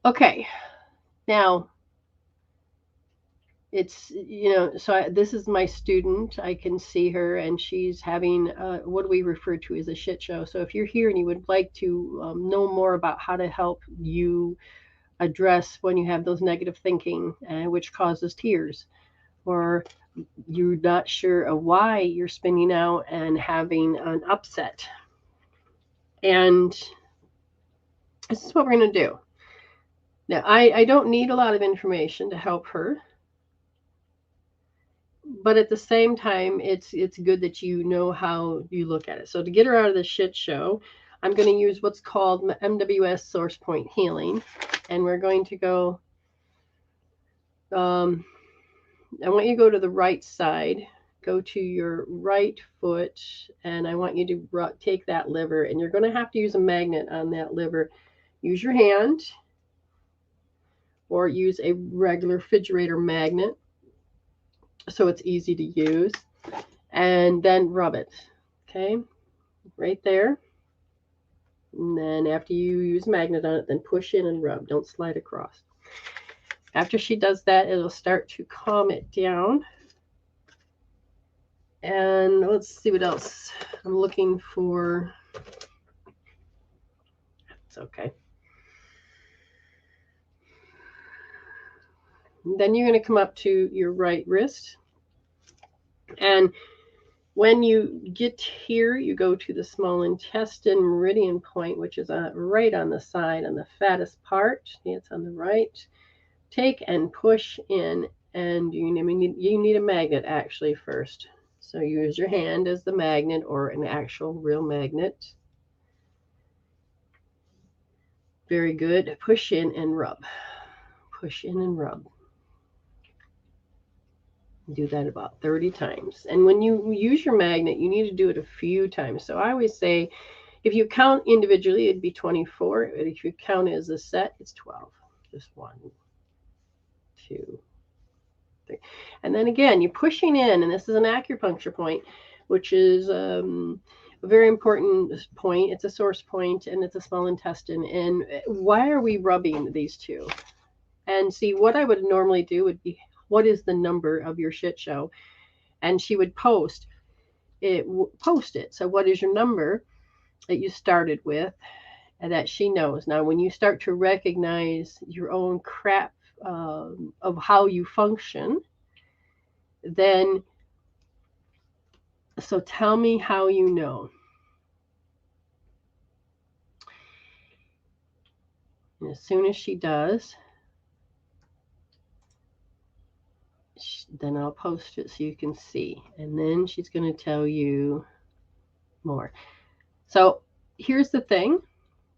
Okay, now it's, so this is my student. I can see her, and she's having what we refer to as a shit show. So if you're here and you would like to know more about how to help you address when you have those negative thinking, which causes tears, or you're not sure of why you're spinning out and having an upset, and this is what we're going to do. Now, I don't need a lot of information to help her, but at the same time, it's good that you know how you look at it. So to get her out of the shit show, I'm going to use what's called MWS source point healing, and we're going to go. I want you to go to the right side. Go to your right foot, and I want you to take that liver, and you're going to have to use a magnet on that liver. Use your hand, or use a regular refrigerator magnet so it's easy to use, and then rub it. Okay, right there. And then after you use a magnet on it, then push in and rub. Don't slide across. After she does that, it'll start to calm it down. And let's see what else I'm looking for. It's okay. Then you're going to come up to your right wrist. And when you get here, you go to the small intestine meridian point, which is right on the side, on the fattest part. It's on the right. Take and push in, and you need a magnet actually first. So use your hand as the magnet, or an actual real magnet. Very good. Push in and rub. Push in and rub. Do that about 30 times. And when you use your magnet, you need to do it a few times. So I always say, if you count individually, it'd be 24. If you count it as a set, it's 12. Just 1, 2, 3. And then again, you're pushing in, and this is an acupuncture point, which is a very important point. It's a source point, and it's a small intestine. And why are we rubbing these two? And see, what I would normally do would be, what is the number of your shit show? And she would post it. So what is your number that you started with, and that she knows? Now, when you start to recognize your own crap of how you function, then, so tell me how you know. And as soon as she does, then I'll post it so you can see. And then she's going to tell you more. So here's the thing.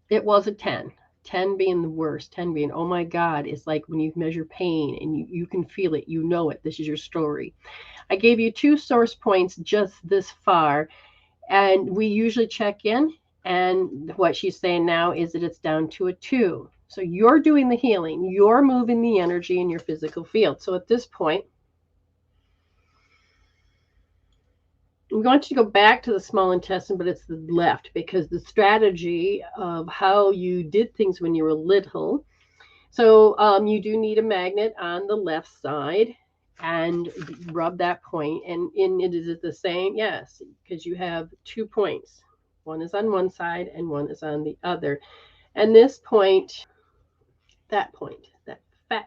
It was a 10. 10 being the worst. 10 being, oh my God, it's like when you measure pain and you can feel it. You know it. This is your story. I gave you 2 source points just this far. And we usually check in. And what she's saying now is that it's down to a 2. So you're doing the healing. You're moving the energy in your physical field. So at this point, I'm going to go back to the small intestine, but it's the left, because the strategy of how you did things when you were little. So you do need a magnet on the left side, and rub that point. And is it the same? Yes, because you have 2 points. One is on one side and one is on the other. And this point, that fat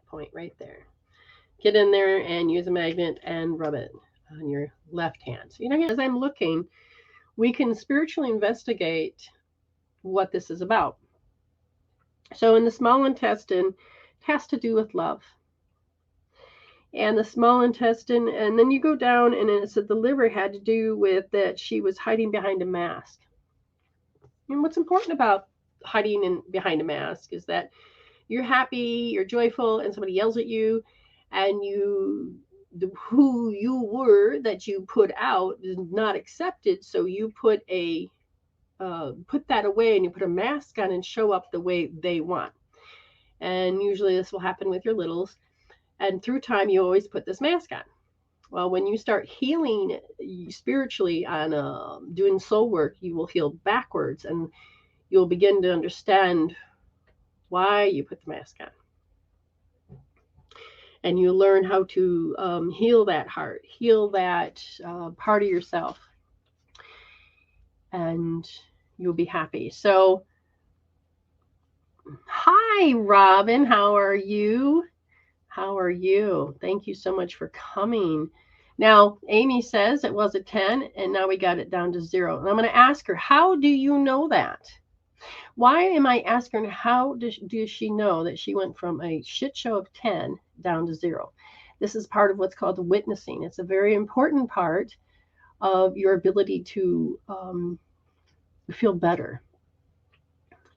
point right there. Get in there and use a magnet and rub it on your left hand. So, as I'm looking, we can spiritually investigate what this is about. So in the small intestine, it has to do with love. And the small intestine, and then you go down, and it said the liver had to do with that she was hiding behind a mask. And what's important about hiding behind a mask is that you're happy, you're joyful, and somebody yells at you, and who you were that you put out is not accepted. So you put that away, and you put a mask on and show up the way they want. And usually this will happen with your littles. And through time, you always put this mask on. Well, when you start healing spiritually on doing soul work, you will heal backwards, and you'll begin to understand why you put the mask on. And you learn how to heal that heart, heal that part of yourself, and you'll be happy. So, hi, Robin. How are you? How are you? Thank you so much for coming. Now, Amy says it was a 10, and now we got it down to 0. And I'm going to ask her, how do you know that? Why am I asking her, how does she know that she went from a shit show of 10 down to 0? This is part of what's called the witnessing. It's a very important part of your ability to feel better,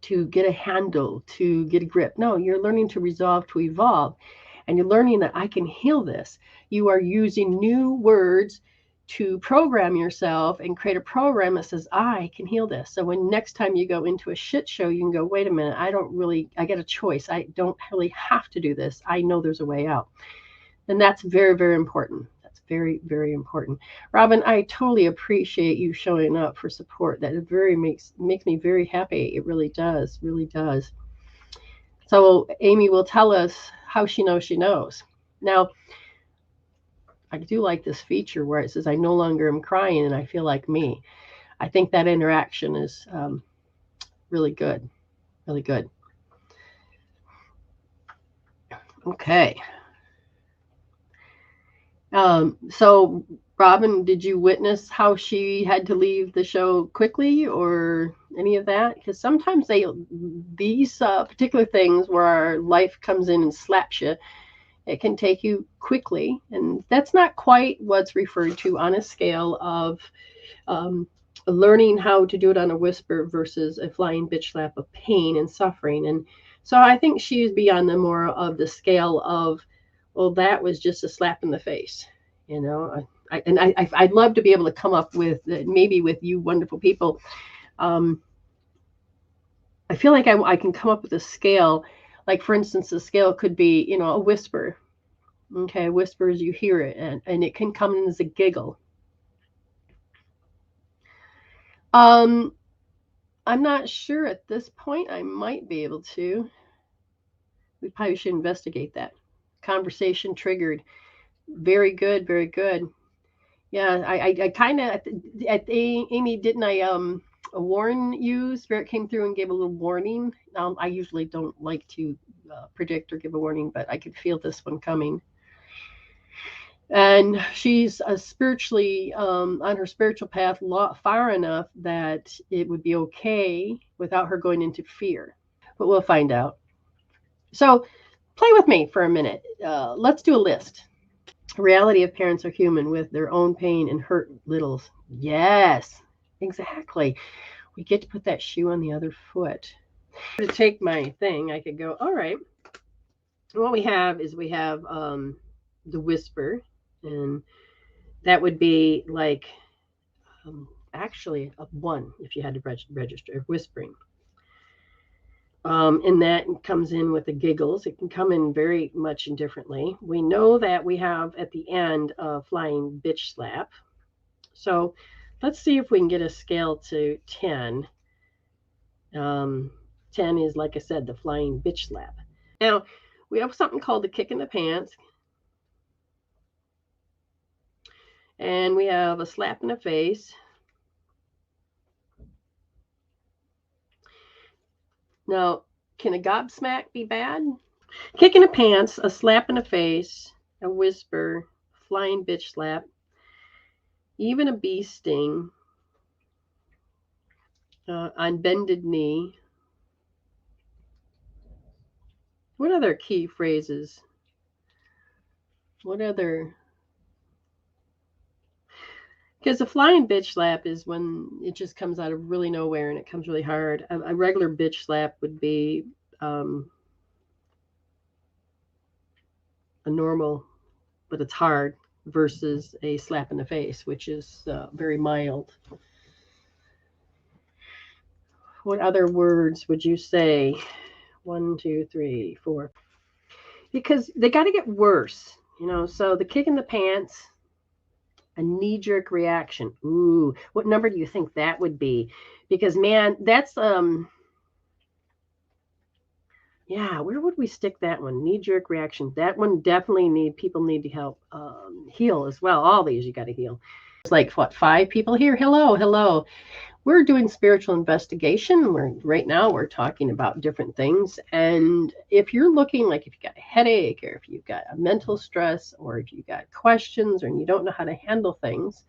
to get a handle, to get a grip. No, you're learning to resolve, to evolve. And you're learning that I can heal this. You are using new words to program yourself and create a program that says, I can heal this. So when next time you go into a shit show, you can go, wait a minute, I get a choice. I don't really have to do this. I know there's a way out. And that's very, very important. That's very, very important. Robin, I totally appreciate you showing up for support. That makes me very happy. It really does, really does. So Amy will tell us how she knows she knows. Now, I do like this feature where it says, I no longer am crying and I feel like me. I think that interaction is really good, really good. Okay. So, Robin, did you witness how she had to leave the show quickly or any of that? Because sometimes these particular things where our life comes in and slaps you, it can take you quickly. And that's not quite what's referred to on a scale of learning how to do it on a whisper versus a flying bitch slap of pain and suffering. And so I think she's beyond the more of the scale of, well, that was just a slap in the face. You know, I'd love to be able to come up with, maybe with you wonderful people, I feel like I can come up with a scale. Like, for instance, the scale could be, you know, a whisper. Okay, whispers, you hear it, and it can come in as a giggle. I'm not sure at this point. I might be able to. We probably should investigate that. Conversation triggered. Very good, very good. Yeah, I kind of at Amy, didn't I warn you? Spirit came through and gave a little warning. I usually don't like to predict or give a warning, but I could feel this one coming. And she's spiritually on her spiritual path far enough that it would be okay without her going into fear. But we'll find out. So play with me for a minute. Let's do a list. Reality of parents are human with their own pain and hurt littles. Yes, exactly. We get to put that shoe on the other foot. To take my thing, I could go, all right. What we have is the whisper, and that would be like actually a 1 if you had to register whispering. And that comes in with the giggles. It can come in very much indifferently. We know that we have at the end a flying bitch slap. So let's see if we can get a scale to 10. 10 is, like I said, the flying bitch slap. Now, we have something called the kick in the pants. And we have a slap in the face. Now, can a gobsmack be bad? Kick in the pants, a slap in the face, a whisper, flying bitch slap, even a bee sting, on bended knee. What other key phrases? What other? Because a flying bitch slap is when it just comes out of really nowhere and it comes really hard. A regular bitch slap would be a normal, but it's hard, versus a slap in the face, which is very mild. What other words would you say? 1, 2, 3, 4. Because they got to get worse, you know. So the kick in the pants, a knee-jerk reaction. Ooh, what number do you think that would be? Because man, that's Yeah, where would we stick that one? Knee-jerk reaction. That one definitely people need to help heal as well. All these you got to heal. It's like what, 5 people here? Hello, hello. We're doing spiritual investigation. Right now we're talking about different things. And if you're looking like if you got a headache or if you've got a mental stress or if you got questions or you don't know how to handle things,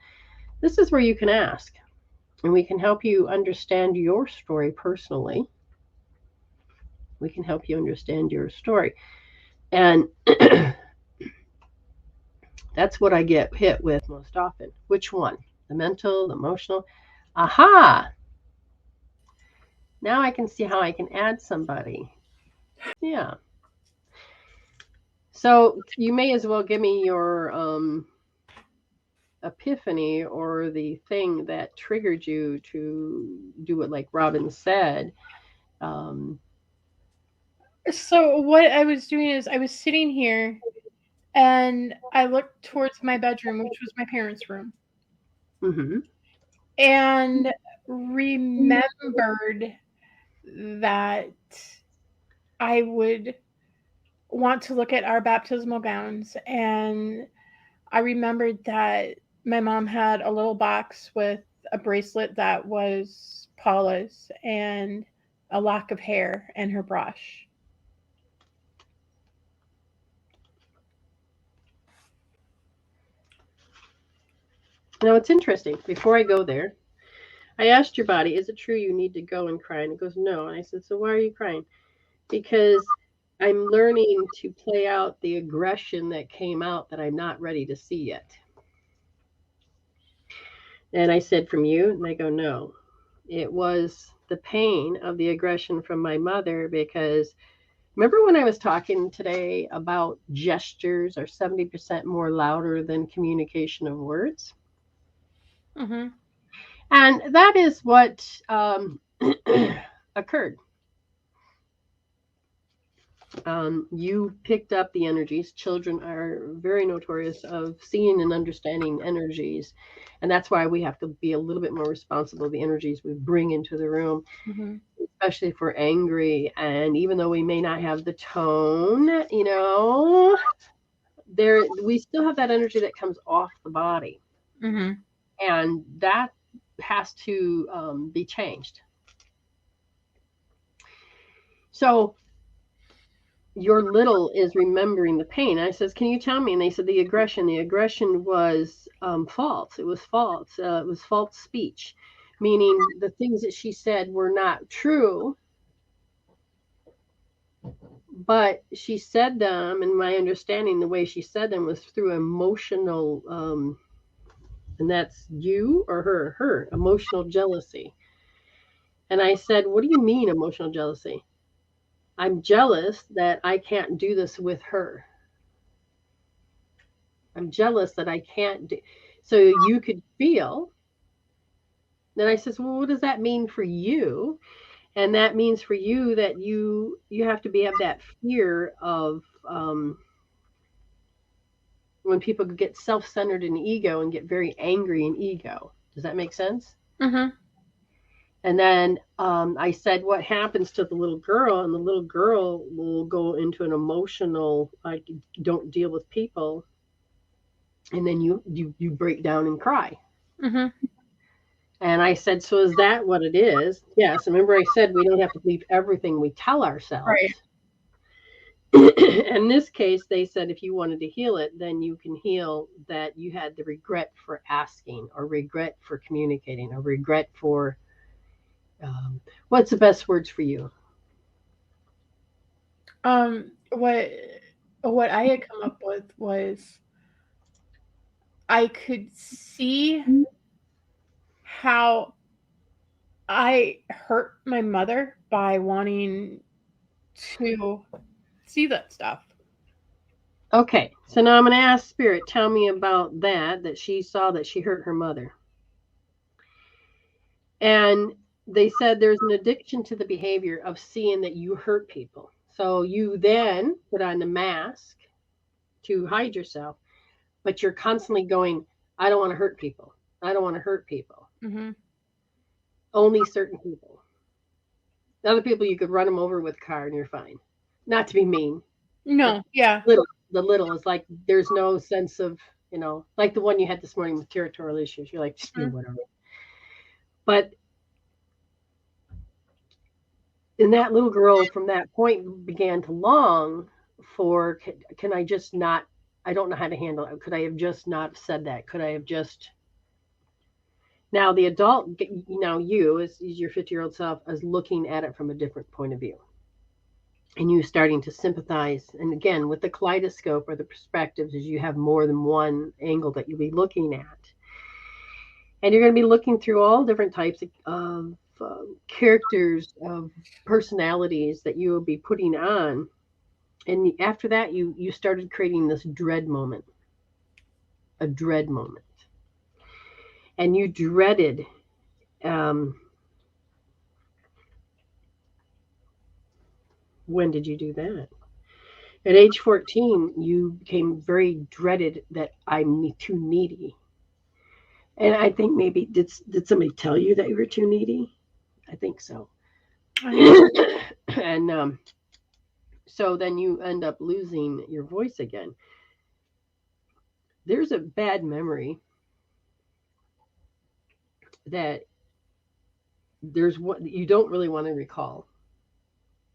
this is where you can ask. And we can help you understand your story personally. We can help you understand your story. And that's what I get hit with most often. Which one? The mental, the emotional? Aha! Now I can see how I can add somebody. Yeah. So you may as well give me your epiphany or the thing that triggered you to do it like Robin said. Um, So what I was doing is I was sitting here and I looked towards my bedroom, which was my parents' room, mm-hmm. and remembered that I would want to look at our baptismal gowns. And I remembered that my mom had a little box with a bracelet that was Paula's and a lock of hair and her brush. Now it's interesting. Before I go there, I asked your body, is it true you need to go and cry? And it goes, no. And I said, so why are you crying? Because I'm learning to play out the aggression that came out that I'm not ready to see yet. And I said, from you? And they go, no. It was the pain of the aggression from my mother because remember when I was talking today about gestures are 70% more louder than communication of words? Mm-hmm. And that is what occurred. You picked up the energies. Children are very notorious of seeing and understanding energies. And that's why we have to be a little bit more responsible of the energies we bring into the room, Mm-hmm. especially if we're angry. And even though we may not have the tone, you know, there we still have that energy that comes off the body. Mm-hmm. And that has to be changed. So your little is remembering the pain. And I says, can you tell me? And they said, the aggression. The aggression was false. It was false. It was false speech, meaning the things that she said were not true, but she said them. And my understanding, the way she said them was through emotional, and that's you or her emotional jealousy. And I said, what do you mean emotional jealousy? I'm jealous that I can't do this with her. I'm jealous that I can't do. So you could feel. Then I says, well, what does that mean for you? And that means for you that you have to be have that fear of when people get self-centered in ego and get very angry in ego. Does that make sense? Mm-hmm. And then I said, what happens to the little girl? And the little girl will go into an emotional, like, don't deal with people. And then you break down and cry. Mm-hmm. And I said, so is that what it is? Yes. Remember, I said we don't have to believe everything we tell Right. ourselves. In this case, they said if you wanted to heal it, then you can heal that you had the regret for asking, or regret for communicating, or regret for what's the best words for you? What I had come up with was I could see how I hurt my mother by wanting to see that stuff. Okay. So now I'm going to ask Spirit, tell me about that she saw that she hurt her mother. And they said there's an addiction to the behavior of seeing that you hurt people. So you then put on the mask to hide yourself, but you're constantly going, I don't want to hurt people. I don't want to hurt people. Mm-hmm. Only certain people. Other people, you could run them over with a car and you're fine. Not to be mean, but No, yeah. little. The little is like there's no sense of, like the one you had this morning with territorial issues. You're like, just, Mm. whatever. But and that little girl from that point began to long for, can I just not, I don't know how to handle it. Could I have just not said that? Could I have just, now the adult, you as your 50-year-old self is looking at it from a different point of view. And you starting to sympathize. And again, with the kaleidoscope or the perspectives, is you have more than one angle that you'll be looking at. And you're going to be looking through all different types of characters, of personalities that you will be putting on. And after that, you started creating this dread moment, a dread moment, and you dreaded. Um, when did you do that? At age 14, you became very dreaded that I'm too needy. And I think maybe did somebody tell you that you were too needy? I think so. I think And so then you end up losing your voice again. There's a bad memory that there's what you don't really want to recall.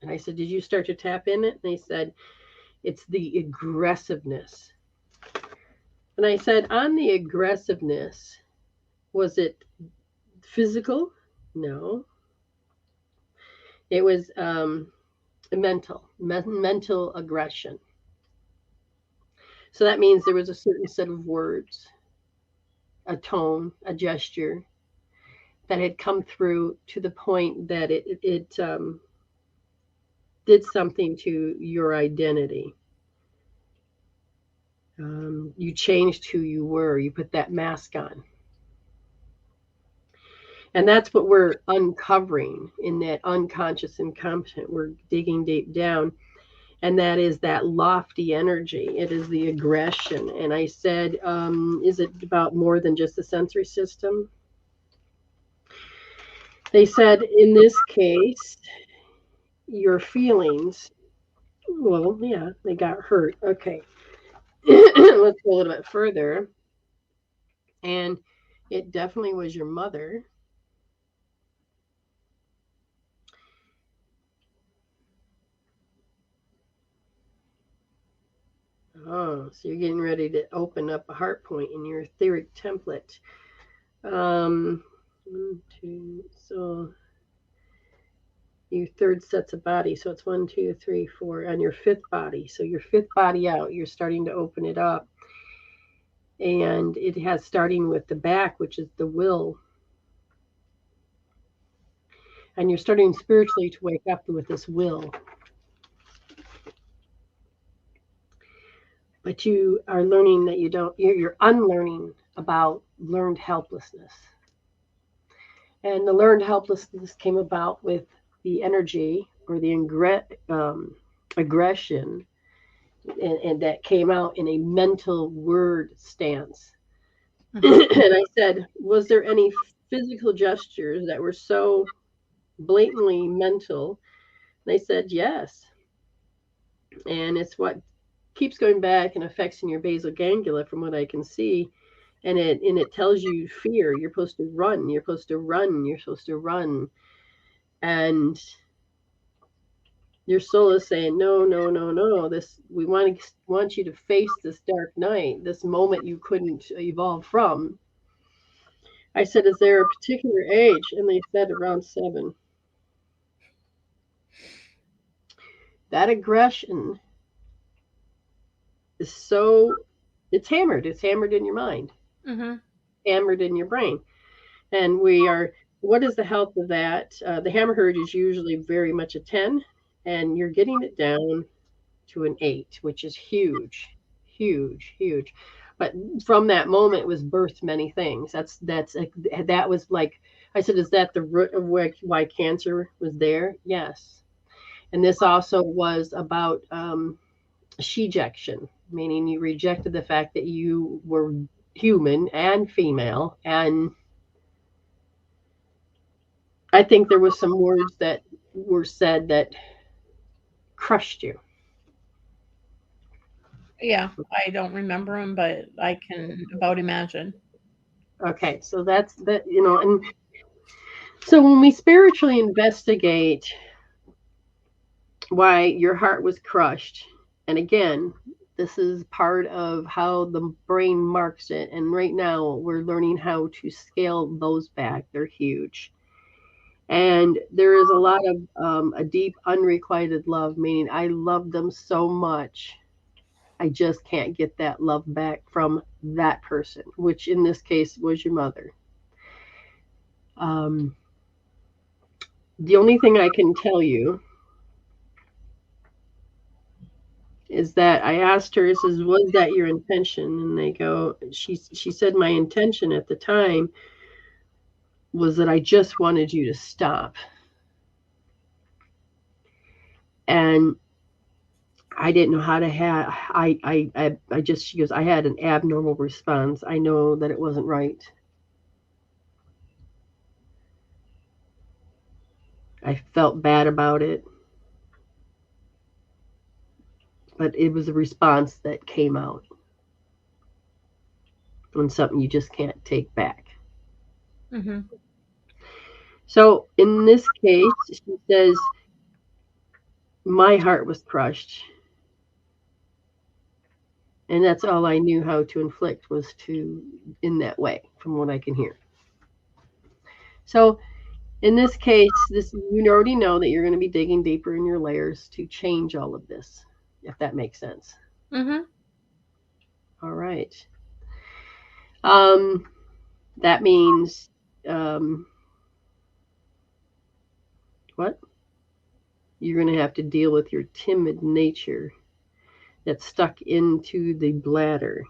And I said, did you start to tap in it? And they said, it's the aggressiveness. And I said, on the aggressiveness, was it physical? No. It was mental aggression. So that means there was a certain set of words, a tone, a gesture that had come through to the point that it did something to your identity. You changed who you were. You put that mask on. And that's what we're uncovering in that unconscious incompetent. We're digging deep down. And that is that lofty energy. It is the aggression. And I said, is it about more than just the sensory system? They said, in this case, your feelings, well, yeah, they got hurt. Okay. Let's go a little bit further. And it definitely was your mother. Oh, so you're getting ready to open up a heart point in your etheric template. One, two, so your third set's a body. So it's one, two, three, four on your fifth body. So your fifth body out, you're starting to open it up. And it has starting with the back, which is the will. And you're starting spiritually to wake up with this will. But you are learning that you don't, you're unlearning about learned helplessness. And the learned helplessness came about with the energy or the aggression, and that came out in a mental word stance. Mhm. And I said, was there any physical gestures that were so blatantly mental? They said yes. And it's what keeps going back and affects in your basal ganglia from what I can see. And it tells you fear. You're supposed to run. You're supposed to run. You're supposed to run. And your soul is saying, no, no, no, no. This we want you to face this dark night, this moment you couldn't evolve from. I said, is there a particular age? And they said around 7. That aggression is so, it's hammered. It's hammered in your mind, Mhm. hammered in your brain. And we are, what is the health of that? The hammer herd is usually very much a 10, and you're getting it down to an 8, which is huge, huge, huge. But from that moment was birthed many things. That was like I said, is that the root of why cancer was there? Yes. And this also was about she-jection, meaning you rejected the fact that you were human and female. And I think there was some words that were said that crushed you. Yeah, I don't remember them, but I can about imagine. Okay, so that's that, and so when we spiritually investigate why your heart was crushed, and again, this is part of how the brain marks it. And right now, we're learning how to scale those back. They're huge. And there is a lot of a deep unrequited love, meaning I love them so much. I just can't get that love back from that person, which in this case was your mother. Um, the only thing I can tell you is that I asked her, says, was that your intention? And they go, she said, my intention at the time was that I just wanted you to stop. And I didn't know how to have, I just, she goes, I had an abnormal response. I know that it wasn't right. I felt bad about it, but it was a response that came out on something you just can't take back. Mhm. So in this case, she says, my heart was crushed. And that's all I knew how to inflict was to, in that way, from what I can hear. So in this case, this you already know that you're going to be digging deeper in your layers to change all of this, if that makes sense. Mhm. All right. Um, that means um, what? You're going to have to deal with your timid nature that's stuck into the bladder.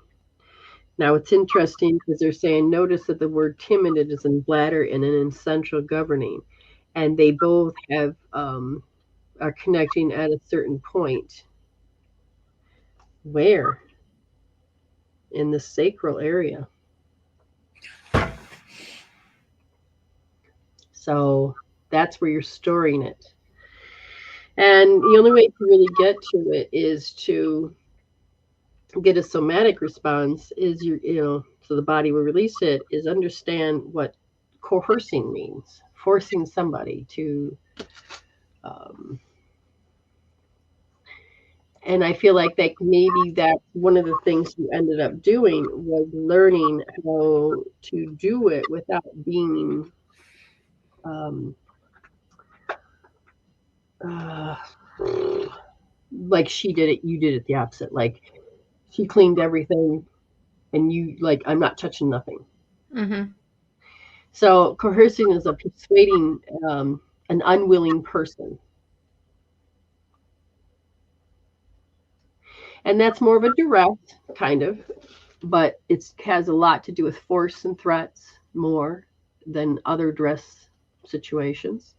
Now it's interesting because they're saying notice that the word timid is in bladder and in central governing, and they both have are connecting at a certain point. Where? In the sacral area. So that's where you're storing it. And the only way to really get to it is to get a somatic response is so the body will release it is understand what coercing means, forcing somebody to um, and I feel like that maybe that's one of the things you ended up doing was learning how to do it without being um, uh, like she did it, you did it the opposite. Like she cleaned everything, and you like I'm not touching nothing. Mhm. So coercing is a persuading an unwilling person, and that's more of a direct kind of, but it has a lot to do with force and threats more than other dress situations.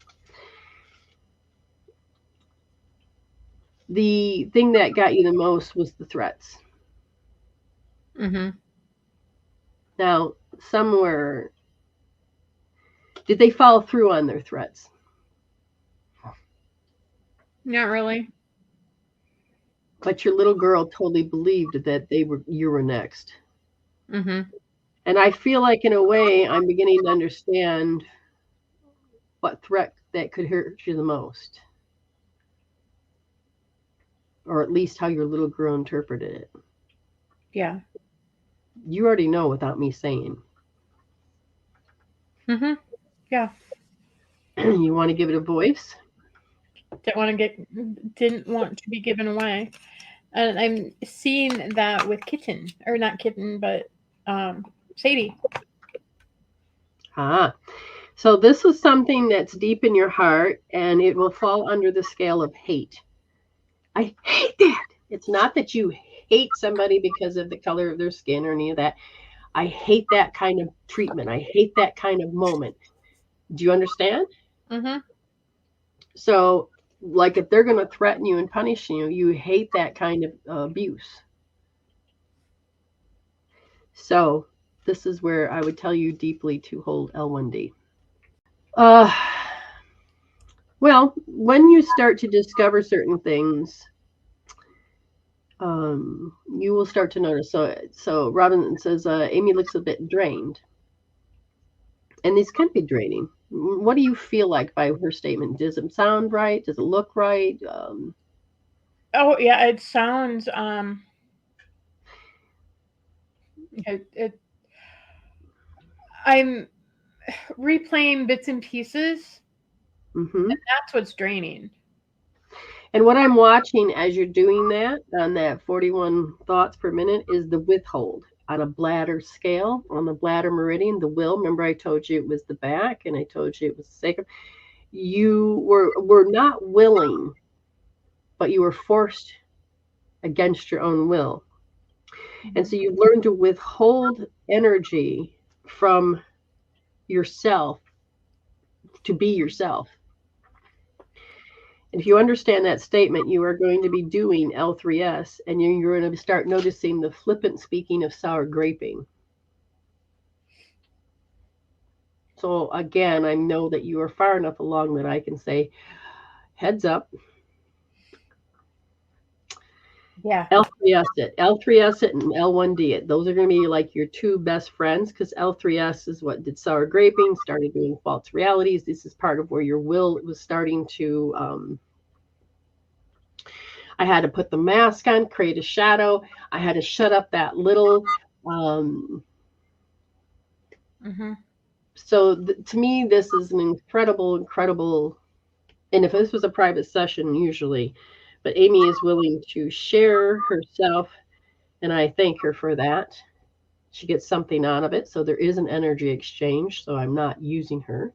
The thing that got you the most was the threats. Mhm. Now, somewhere, did they follow through on their threats? Not really. But your little girl totally believed that you were next. Mhm. And I feel like in a way I'm beginning to understand what threat that could hurt you the most, or at least how your little girl interpreted it. Yeah. You already know without me saying. Mhm. Yeah. You want to give it a voice? Didn't want to be given away. And I'm seeing that with Kitten, or not Kitten, but um, Sadie. Ah, so this is something that's deep in your heart and it will fall under the scale of hate. I hate that. It's not that you hate somebody because of the color of their skin or any of that. I hate that kind of treatment. I hate that kind of moment. Do you understand? Mhm. So, like, if they're going to threaten you and punish you, you hate that kind of abuse. So, this is where I would tell you deeply to hold L1D. Uh, Well, when you start to discover certain things, you will start to notice. So Robin says, Amy looks a bit drained, and these can be draining. What do you feel like by her statement? Does it sound right? Does it look right? Oh yeah, it sounds it I'm replaying bits and pieces. Hmm. That's what's draining. And what I'm watching as you're doing that on that 41 thoughts per minute is the withhold on a bladder scale, on the bladder meridian, the will. Remember, I told you it was the back, and I told you it was the sacrum. You were not willing, but you were forced against your own will. And Mhm. so you learn to withhold energy from yourself to be yourself. And if you understand that statement, you are going to be doing L3S, and you're going to start noticing the flippant speaking of sour graping. So again, I know that you are far enough along that I can say, heads up, Yeah. L3S it, L3S it, and L1D it. Those are going to be like your two best friends because L3S is what did sour graping, started doing false realities. This is part of where your will was starting to. I had to put the mask on, create a shadow. I had to shut up that little. Um, Mhm. to me, this is an incredible, incredible. And if this was a private session, usually, but Amy is willing to share herself, and I thank her for that. She gets something out of it, so there is an energy exchange. So I'm not using her.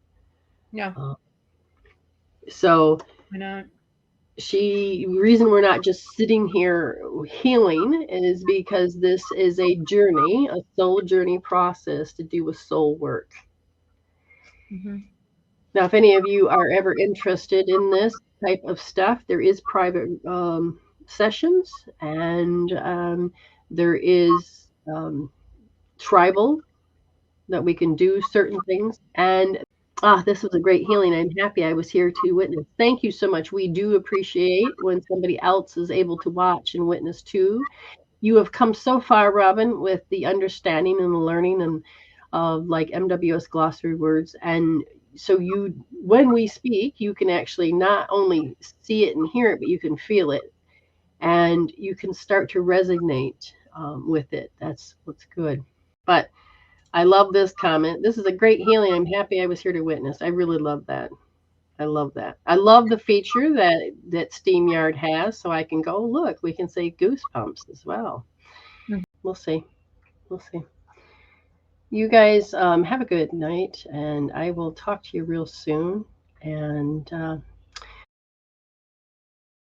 Yeah. Uh, so Why not? she reason we're not just sitting here healing is because this is a journey, a soul journey process to do with soul work. Mhm. Now, if any of you are ever interested in this type of stuff, there is private sessions, and there is tribal that we can do certain things. And this was a great healing. I'm happy I was here to witness. Thank you so much. We do appreciate when somebody else is able to watch and witness too. You have come so far, Robin, with the understanding and the learning and of like MWS glossary words. And so you, when we speak, you can actually not only see it and hear it, but you can feel it, and you can start to resonate with it. That's what's good. But I love this comment. This is a great healing. I'm happy I was here to witness. I really love that. I love that. I love the feature that SteamYard has, so I can go look. We can say goosebumps as well. We'll see. We'll see. You guys have a good night, and I will talk to you real soon. And